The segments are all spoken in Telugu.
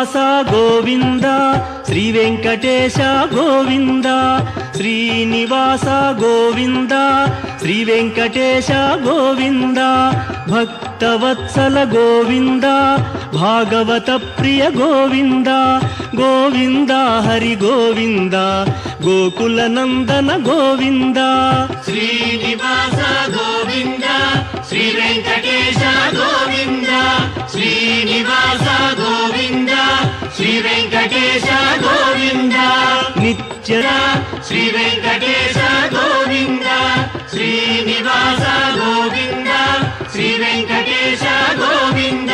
శ్రీనివాస గోవింద శ్రీ వెంకటేశ గోవింద శ్రీనివాస గోవింద శ్రీ వెంకటేశ గోవింద భక్తవత్సల గోవింద భాగవత ప్రియ గోవింద గోవింద హరి గోవింద గోకుల నందన గోవింద శ్రీనివాస గోవింద శ్రీ వెంకటేశ గోవింద శ్రీనివాస గోవింద శ్రీ వెంకటేశ గోవింద నిత్య శ్రీ వెంకటేశ గోవింద శ్రీనివాస గోవింద శ్రీ వెంకటేశ గోవింద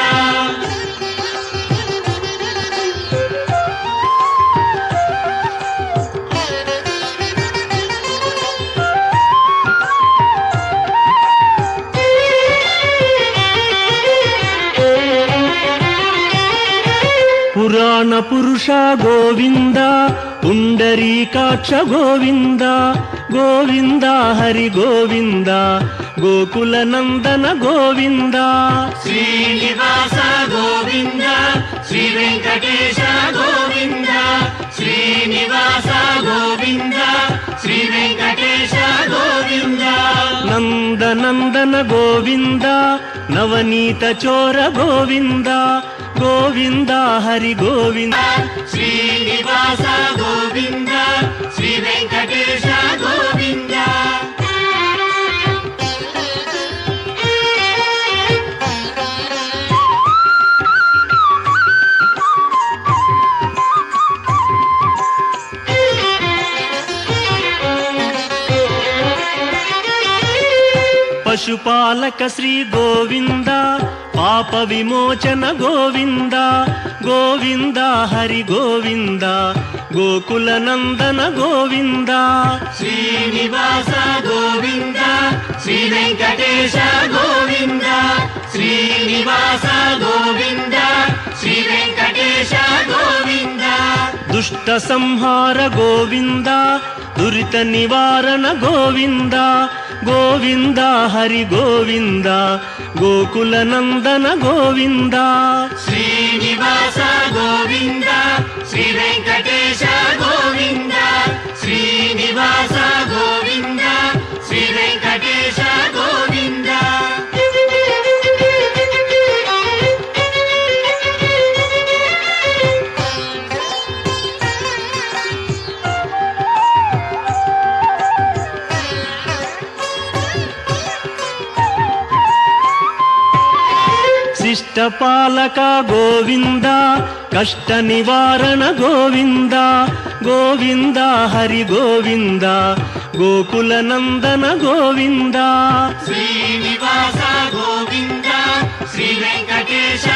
పురాణ పురుష గోవింద పుండరీకాక్ష గోవింద గోవింద హరి గోవింద గోకుల నందన గోవింద శ్రీనివాస గోవింద శ్రీ వెంకటేశ గోవింద శ్రీనివాస గోవింద శ్రీ వెంకటేశ గోవింద నందనందన గోవింద నవనీత చోర గోవింద గోవింద హరి గోవింద శ్రీనివాస గోవింద శ్రీ వెంకటేశ గోవింద పశుపాలక శ్రీ గోవింద పాప విమోచన గోవింద గోవింద హరి గోవింద గోకుల నందన గోవింద శ్రీనివాస గోవింద శ్రీ వెంకటేశ గోవింద శ్రీనివాస గోవింద శ్రీ వెంకటేశ గోవింద దుష్ట సంహార గోవింద దురిత నివారణ గోవింద గోవింద హరి గోవింద గోకుల నందన గోవింద శ్రీనివాస గోవింద శ్రీ వెంకటేశ గోవింద శ్రీనివాస గోవింద శ్రీ వెంకటేశ గోవింద శిష్టపాలక గోవింద కష్ట నివారణ గోవింద గోవింద హరి గోవింద గోకుల నందన గోవింద శ్రీనివాస గోవింద శ్రీ వెంకటేశ